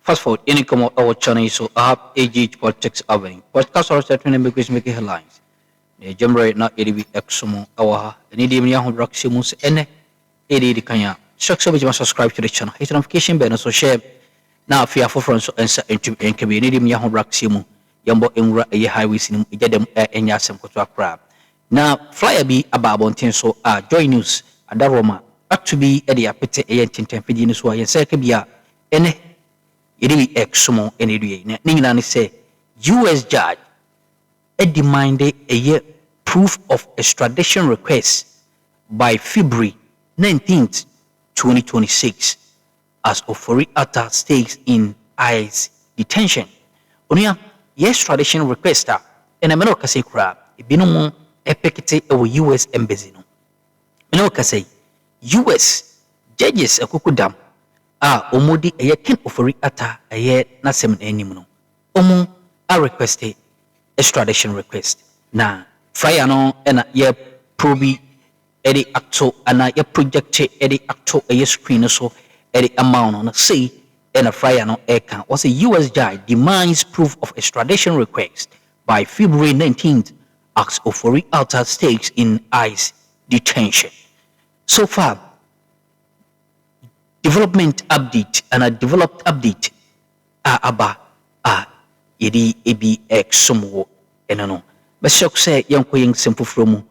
Fast forward, any come out our channel, so I have AG Politics Avenue. Podcast are certain because make headlines. The Jamre na EDB Exomo, our any Dimia Raximus, and ED Kanya. Subscribe to the channel, hit notification bell, so share. Now, fear for friends answer into and community Yahu Raximu, Yambo Imra, a highway cinema, get them and Yasam Kotra crab. Now, flyer be about one thing, so joy news, Adaroma, up to be at the appetite, a tintin fidinus, why and Sakabia, and EDB Exomo, and EDA. Ningani say, US judge, demanded a year proof of extradition request by February 19th, 2026, as Ofori Atta stays in ICE detention. Onia, yes, extradition requester, and a menokase crab, a binomo epicate of US embassy. Menokase, US judges a kukudam, omodi a yakin Ofori Atta a year nasem enimno. Omo a requested extradition request. Na Friano and a year probi Eddie acto and a projected Eddie acto a screen so Eddie amount on a sea and a Friano account was a US judge demands proof of extradition request by February 19th as Ofori Alta stakes in ICE detention. So far, development update and a developed update Yedi ebi exomo enano. But shock say young queen simple from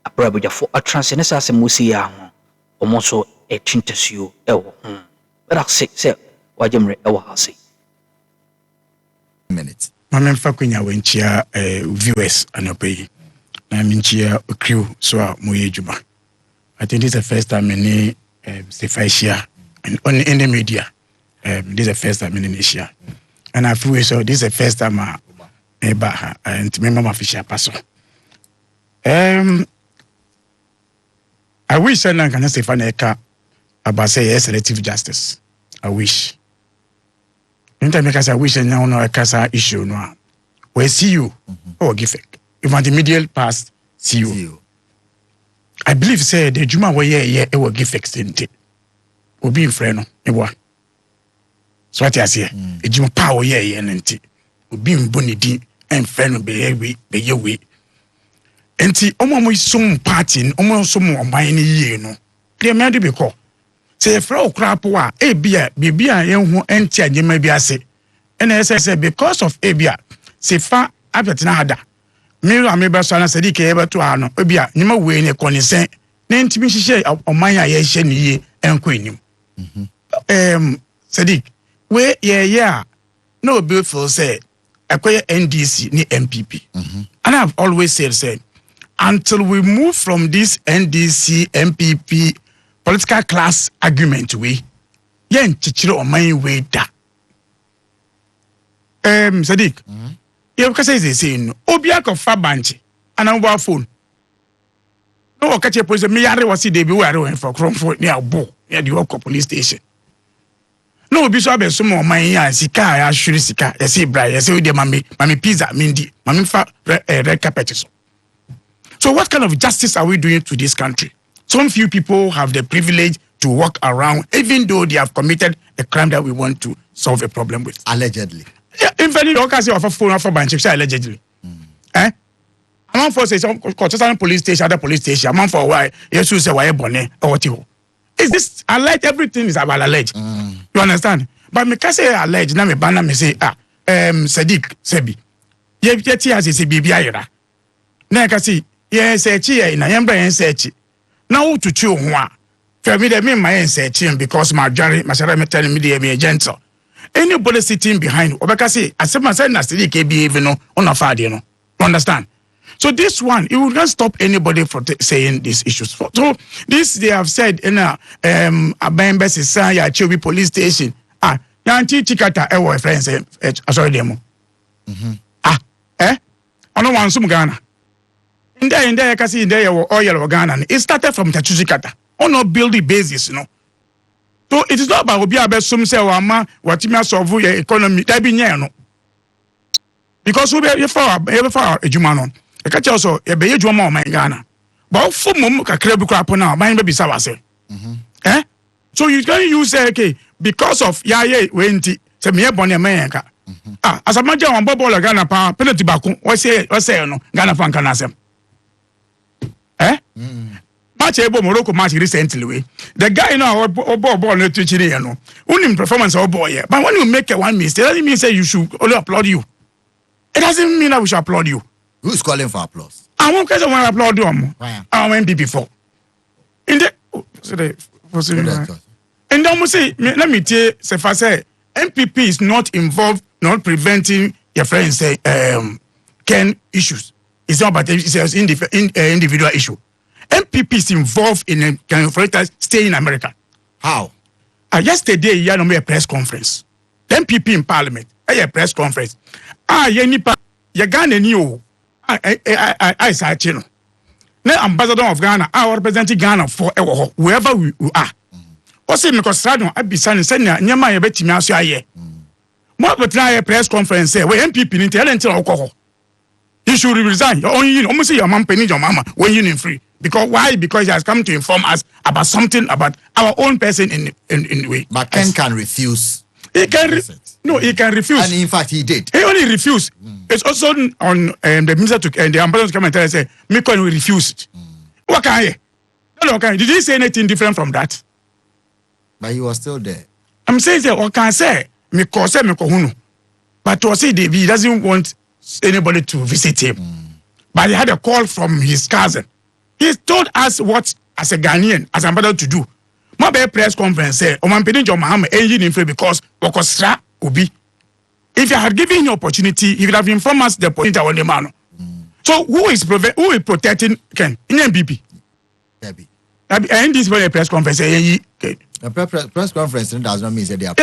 a prabuja for a transcendence as a musia almost a tintus you ewo. But I say wajamre ewa hasi. Minutes. Mamen fakunya wenchia viewers anopeyi. Na minchia crew so moye juma. I think this is the first time in Stefaisia and on in the media. This is the first time in Asia. And I feel so this is the first time and remember my official person. I wish I can say Faneka about say selective justice. I wish. Because I wish I now know a casa issue no. We see you or give it. Even the medial past see you. I believe say the Juma way it will give extended. Will be in friend no. So what I say, a Juma power and empty. Will be in bonity and friend be your way. And see, almost some party, almost some more buying ye no. They may be called. Say, Frau Crapua, Abia, Bibia, young empty and you may be a say. And as I said, because of Abia, say far Abetanada. Mira Meba Sana Sadiq ever to Arno, Abia, Nima way in a consent. Then to me, she say, on my Asian ye and queen. Sadiq, where yeah, no beautiful say, acquire NDC ni MPP. And I've always said, until we move from this NDC, MPP, political class argument we, yen chichiro on my way da. Sadiq, you can say, no, Obiak of Fabanchi, and our phone. No, catch a person, me, I was see they be wearing for Cromford near Bo, near the Oko police station. No, be so be some more my sika, I should sika, I say, Brian, I say, mammy pizza, Mindy, mammy red carpet. So, what kind of justice are we doing to this country? Some few people have the privilege to walk around, even though they have committed a crime that we want to solve a problem with. Allegedly. Yeah, in fact, you can say of a phone of a bunch of allegedly. I'm for say some police station, other police station. I'm for why yes, you say why bonnet or what you. Is this alleged? Everything is about alleged. You understand? But me can say alleged. Now me banner me say Sadiq Sebi. Yet as is a baby ayra. Now can see yes, say chi na yamba and say chi. Now to chew one. For me, they mean my saying because my jury, my salary telling me they be gentle. Anybody sitting behind, Obakasi, as someone said, Nasti KB even on a fad, you know. Understand? So this one, it will not stop anybody from saying these issues. So this they have said in a Abembe Saya Chewi police station. Yanti Chikata, our friends, sorry, demo. I don't want some Ghana. In there, Kasi, in there, oil Ghana. It started from Tachuzikata. On a building basis, you know. So it is not about Obi some say what you solve your economy. That be no. Because we be for a Jumano. I catch also a be Juma my Ghana. But for mum ka krebu crap now, my baby sawa say. So you can use okay because of wenti say me born a man ka. As a maja on ball Ghana pa penalty back. What say no Ghana fan can asem. Match able Morocco match recently. The guy now ball no teaching you know. Only performance of boy. But when you make a one mistake, doesn't mean say you should only applaud you. It doesn't mean that we should applaud you. Who's calling for applause? I won't want to applaud you. I went before. In the and then say let me tell you, say MPP is not involved, not preventing your friends say Ken issues. It's not about it's an individual issue. MPP is involved in a for instance stay in America. How? Yesterday, you had a press conference. The MPP in Parliament, a press conference. You Ghana new. I say chino. Now ambassador of Ghana, I representing Ghana for wherever we are. What's it because I be saying nyama ye betimi aso aye. Mo betra a press conference say we MPP ni tell until alcohol. You should resign. Your own almost your mom penny your mama when you in free. Because why? Because he has come to inform us about something about our own person in the way. But Ken can refuse. He can he can refuse. And in fact he did. He only refused. It's also on the minister to and the ambassador to come and tell us say me can refuse it. What can he? Hello, can did he say anything different from that? But he was still there. I'm saying that what can say me cause me kohunu. But to say he doesn't want anybody to visit him. But he had a call from his cousin. He told us what, as a Ghanaian, as ambassador to do. My press conference said, "O man pedin your Mahama engine free because Okosra Obi." If you had given him opportunity, he would have informed us the point on the man. So who is protecting Ken? In MPP. And this very press conference. The press conference does not mean that they are.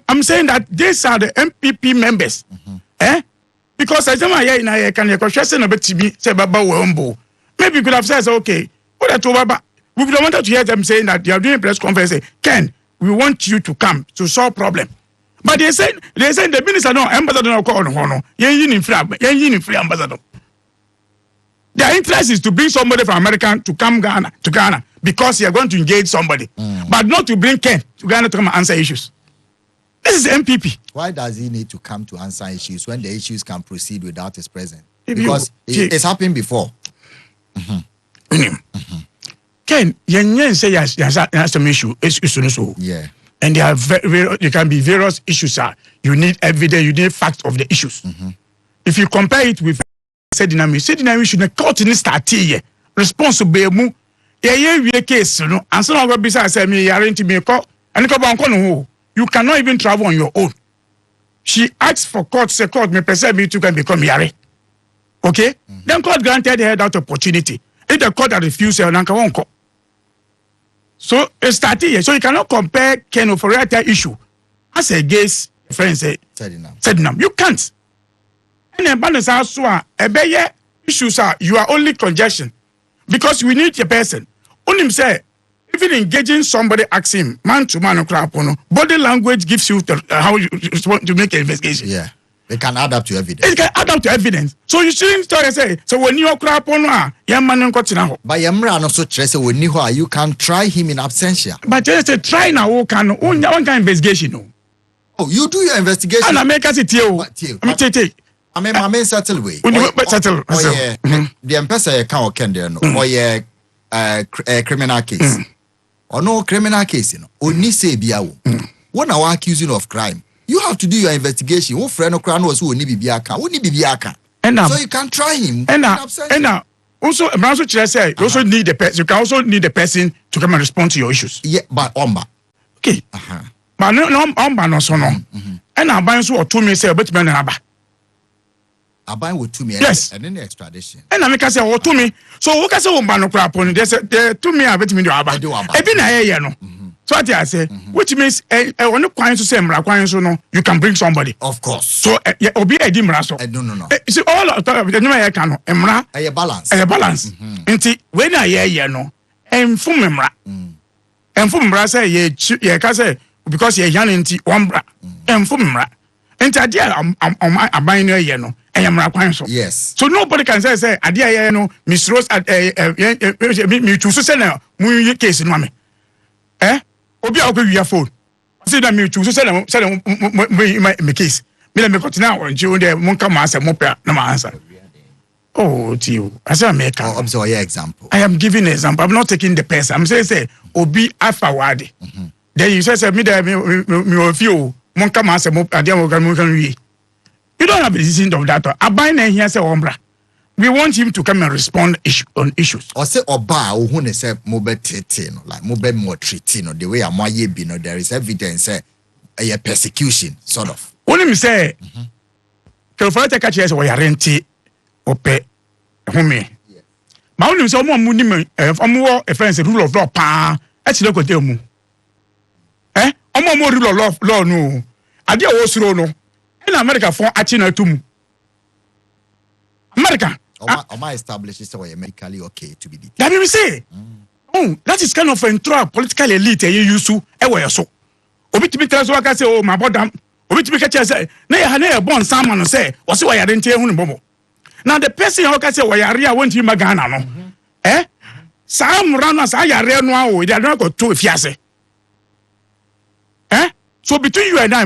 I'm saying that these are the MPP members. Because I say can you question about TB say Baba Wombo. Maybe you could have said, okay, what I told Baba, we would have wanted to hear them saying that they are doing a press conference. Say, Ken, we want you to come to solve problem. But they said the minister no ambassador no call no. Free ambassador. Their interest is to bring somebody from America to come to Ghana because you are going to engage somebody, but not to bring Ken to Ghana to come and answer issues. This is MPP. Why does he need to come to answer issues when the issues can proceed without his presence? Because it's happened before. Ken, you say yes, some issue. Yeah. And there are there can be various issues. You need evidence, you need facts of the issues. If you compare it with Sedinami should not court in start here. Responsible mu. Yeah, case, no. And so now besides say me are to me call and no. You cannot even travel on your own. She asked for court, say court may perceive me to can become yare. Okay? Then court granted her that opportunity. If the court had refused her, then won't call. So it started here. So you cannot compare Ken for that issue as against friends say Sedinam. You can't. And then balance also issues are you are only congestion. Because we need a person. Only say even engaging somebody, ask him, man to man, body language gives you how you want to make an investigation. Yeah. It can add up to evidence. It can add up to evidence. So you shouldn't say, so when you are young man, but Yamra also stress when you can try him in absentia. But just say, try now, one kind of investigation. Oh, you do your investigation. And I make us it you. I mean, my main settle way. Settle. The empressor can't kende no. Or yeah, criminal case. Or no criminal case, you know. Only say biawo. When I are accusing of crime, you have to do your investigation. What friend or crime was who need biaka? Who need biaka? So you can try him. And now, also, say you also need the person. You can also need the person to come and respond to your issues. Yeah, but omba. Okay. But no, omba no so no. And I buy so 2 minutes say, but me na aba. I buy with 2 minutes. Yes. And then the extradition. And I make us say, oh, 2 minutes. So what can say omba no crap on? They say 2 minutes. I bet me do aba. Ebi na ye no. So what I say, which means when you to say no, you can bring somebody. Of course. So obi edi mraso. No. See all of the nyama ye can no emra. A balance. A balance. Nti when I ye no, emfum emra. Emfum emra say ye ka say because ye yan nti one bra. Emfum emra. Nti adia aban no ye no. Yes. So nobody can say adia ye no Miss Rose me choose say na mu case no me. Obi a go wi phone. see that me too. So say my case. Me me continue on you there. Mon come answer mo pe na ma answer. Oh, Tio. I say make Or observe your example. I am giving an example. I'm not taking the person. I'm saying say obi afawade. Then you say me there me feel mon come answer mo ade mo kan wi. You don't have a decision of that. Abai na here say ombra. We want him to come and respond on issues. Or say oba who ne say mobe treating like mobe more treating the way amoye bi no there is evidence say a persecution sort of. Only me say for take catch say we are renti ope home. Ma only say omo mu ni me omo a friend say rule of law pa e ti le kote mu. Omo rule of law no. Ade o suro no. In America for achi na tum. America Oma establishes say we are medically okay to be detained. That we say. Oh, that is kind of a political elite you use to e so. Obi to be tell so aka say oh my brother. Obi to be catch say na born someone say o say we are renti ehunu bobo. Now the person who can say we are here want him Ghana no. Sam rana sa yare no awo they don't go to fiase. So between you and I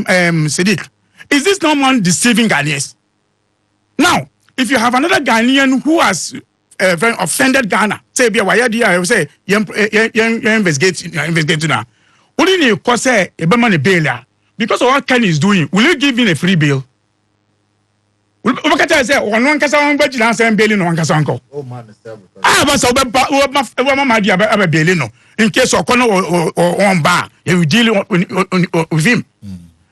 Sadiq, is this no man deceiving Ghanaians? Now, if you have another Ghanaian who has offended Ghana, say be why I say you investigate now. What do you call say a money bail because of what Ken is doing? Will you give him a free bail? What can I say? One kasa one budget and say bail no one kasa uncle. Oh man, but so my dear bail no. In case of corner or on bar, you will deal with him.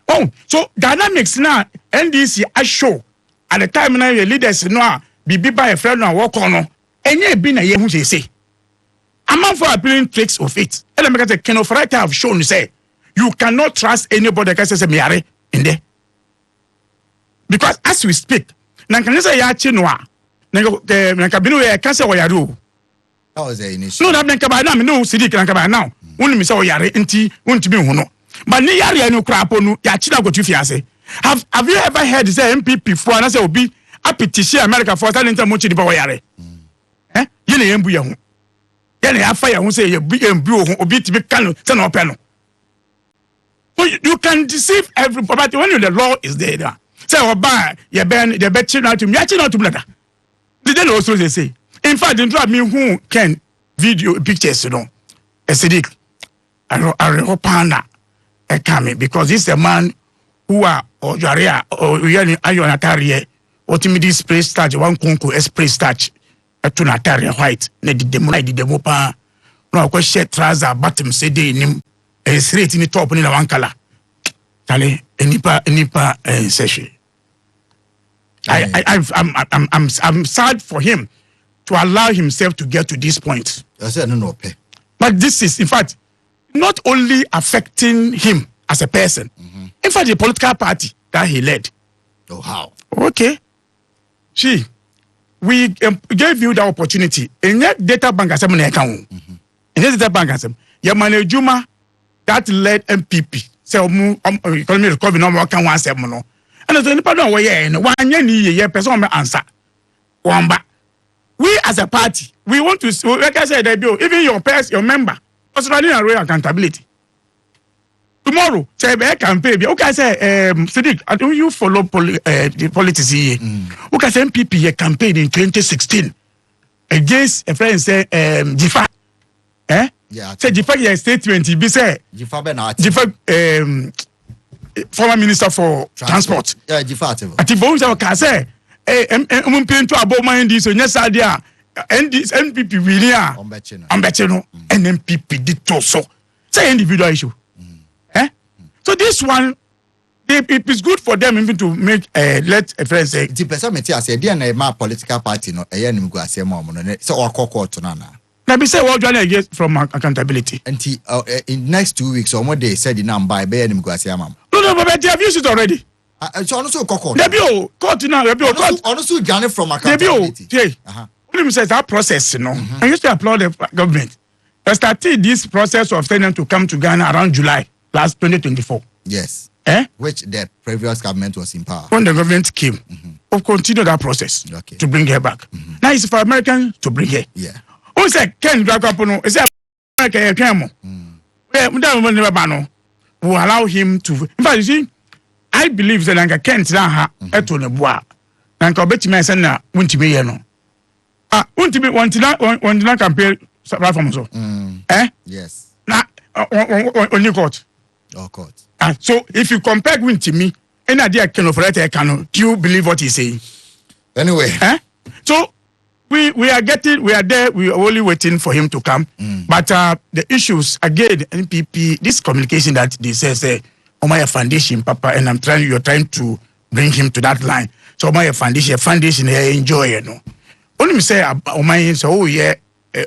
Oh, so dynamics now NDC I show at the time now your leaders know be by a friend and walk on. And you been a year who say. A man for appealing tricks of it. And I'm going to kind of right have shown say you cannot trust anybody that can say me are in there. Because as we speak, Nankanisa ya chinwa, Nankabino ya cancer or yadu. that was the initial. No, that Nankabana, no, Sidik Nankaba now. Only Miss Oyare, inti, won't be huno. But Niari no craponu, Yachina go to fiase. Have you ever heard the MPP for an answer be a petition America for talent and much in Boyare? Yene Embuya. Yene Afaya who say you be Embu or beat to be canon, turn up panel. You can deceive everybody, but when the law is there. Say, oh, buy, you ban the bet children to me, I not to bladder. Did they also they say? In fact, they drop me who can video pictures, you know. A Sadiq, I hope a coming because this is a man who are or Jaria or Yani Ayonataria, or Timidi spray starch, one conco spray starch, a tunataria white, ne did the mopa, no question trouser, bottom, say they name a straight in the top in the one color. Tale, nipa session. I'm sad for him to allow himself to get to this point. I said no. But this is, in fact, not only affecting him as a person. In fact, the political party that he led. Oh, how? Okay. We gave you the opportunity. In that data bank, in that data bank, Yamane Juma that led MPP. So, economy recovery no more can one seven no. And as anybody know where one year person answer. We as a party, we want to, like I said, even your member, also running a real accountability. Tomorrow, say be campaign. Okay, say Sadiq, do you follow the politics here? Okay, say MPP campaign in 2016 against a friend say Jifa. Yeah. Say Jifa statement be say Jifa former minister for transport. Yeah, Jifa. Ati bo say say mpin to aboma ndi so nyesa dia NPP wini a ombeche no NPP did to so say individual issue. So this one, it is good for them even to make let a friend say. The person I say, "Dear, my political party no, I am going to say more money." So I call to Nana. Now be say what do I get from accountability? And in next 2 weeks or more, they said in by be any go say mama. No, but they have used it already. So also call. Debut court now. Debut court. Also, Johnny from accountability. Debut. When says that process, you know, I used to applaud the government. I started this process of sending them to come to Ghana around July. Last 2024. Yes. Which the previous government was in power. When the government came, we'll continue that process to bring her back. Now it's for Americans to bring her. Yeah. Who said Ken Dragapono? Is that America? will allow him to. In fact, you see, I believe that Nanka Kent Raha eto ne boa. Nanka obeti me say na wuntimi ye no. Wuntimi wantina campaign platform so. Yes. Na only court. Oh, court. So if you compare wuntimi, any idea can operate do you believe what he's saying? Anyway. So we are there, we are only waiting for him to come. But the issues again, NPP, this communication that they say Omaya Foundation, Papa, and you're trying to bring him to that line. So Omaya Foundation, enjoy, you know. Only me say Omaya, so yeah,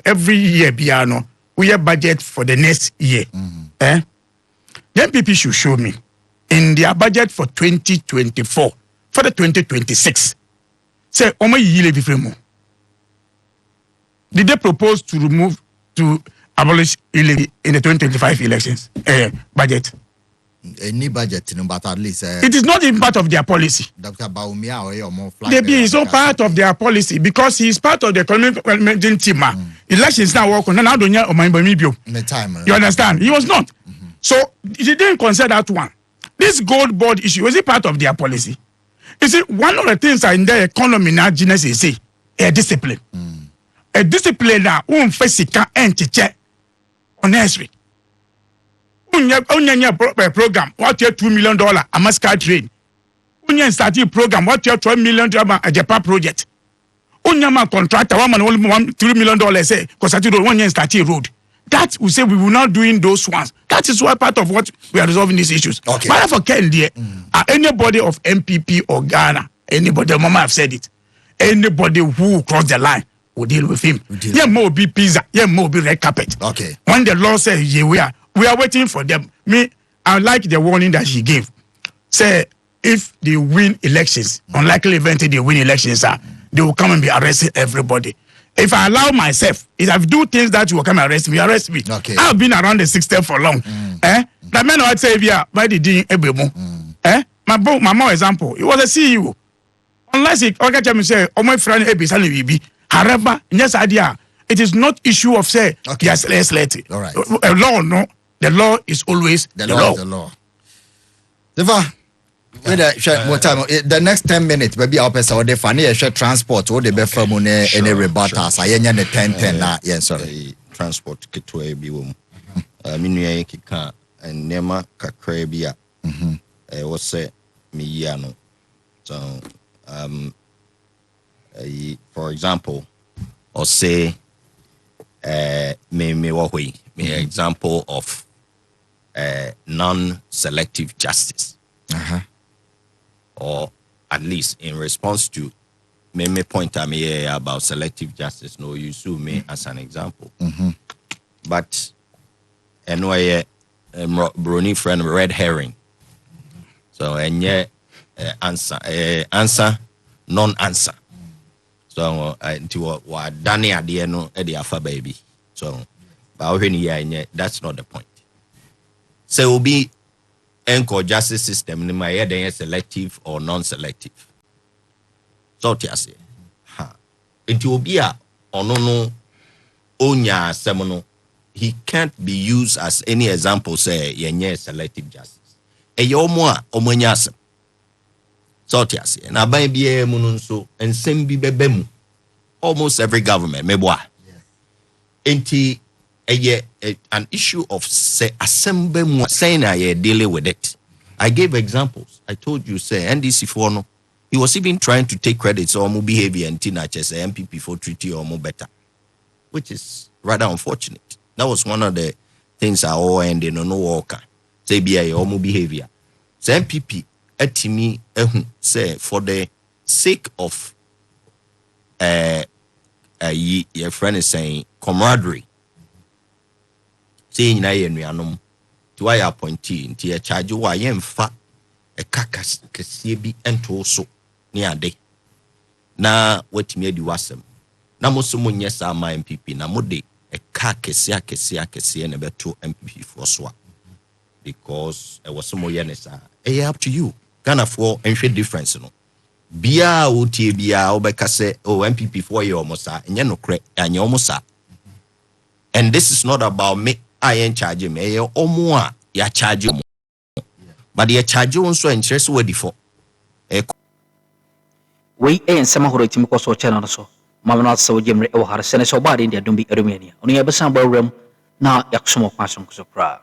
every year, piano, we have budget for the next year. The NPP should show me in their budget for 2024, for the 2026. Say Omaya Yile Bifremo. Did they propose to abolish in the 2025 elections budget? Any budget, but at least it is not even part of their policy. Dr. Bawumia or more is not part of their policy because he is part of the economic team. Elections now work on the time. You understand? He was not. So he didn't consider that one. This gold board issue, was it part of their policy? You see, one of the things in their economy now, is a discipline. A discipline now, physical and teacher honestly. Program, what your $2 million a mascot trade. Unya started program, what your $12 million a Japan project. Unyama contractor, one only $3 million say, because I don't want to start road. That we say we will not doing those ones. That is why part of what we are resolving these issues. Okay. But for Kenya, anybody of MPP or Ghana, anybody, Mama have said it, anybody who cross the line will deal with him. Yeah, more be pizza, yeah, more be red carpet. Okay. When the law says, yeah, we are waiting for them. Me, I like the warning that she gave. Say, if they win elections, unlikely event they win elections, they will come and be arresting everybody. If I allow myself, if I do things that will come and arrest me, arrest me. Okay. I've been around the system for long. The man I say, yeah, by the doing ebemo. My more example, he was a CEO. Unless he okay, me say, oh my friend, however, yes, idea. It is not issue of say, okay. Yes, let's let it. All right. A law, no. The law is always the law. The law. Deva, more time. The next 10 minutes, maybe I'll pass the funny transport or the before any rebatas. I ain't the 10 na. Yes, sorry. Transport kitwe biwom. Minu ya kika nema kakre bia. Wose miyano. So for example, or say me wahui. Me example of non-selective justice, or at least in response to me point at me about selective justice. No, you sue me as an example, but anyway, Bruni friend red herring. So and answer non-answer. So until what Danny Adiano Eddie Alpha baby. So. That's not the point. So will be anchor justice system in my head selective or non-selective. So say, it will be a no onya semono. He can't be used as any example. Say yenye selective justice. Yomoa omonyas. So say na ba bia mununso ensem bi bebemu. Almost every government meboa. Enti an issue of say assembly saying I dealing with it. I gave examples. I told you say NDC for no. He was even trying to take credits or more behavior and teenagers MPP for treaty or more better, which is rather unfortunate. That was one of the things I all ended no worker. Say be or more behavior. Say MPP at me say for the sake of your friend is saying camaraderie. Saying na ye nuanom to I appointee nti e charge wa ye mfa e kakas kese bi ento so ne ade na watimi adi wasem na moso monye sa ma MPP na mode e ka kese na beto MPP for so because e was mo ye ne sa e up to you Ghana for enhwe difference no bia wotie bia obeka se o MPP for ye omosa enye no kre anya omosa. And this is not about me I ain't charging me. Omo ya charge but the charge on so interest were before. We ain't some who write me cause or channel so. Mamma so Jimmy or her sense or body in the Dumbi Armenia. Only ever some ballroom now Yaxumo Passion Supra.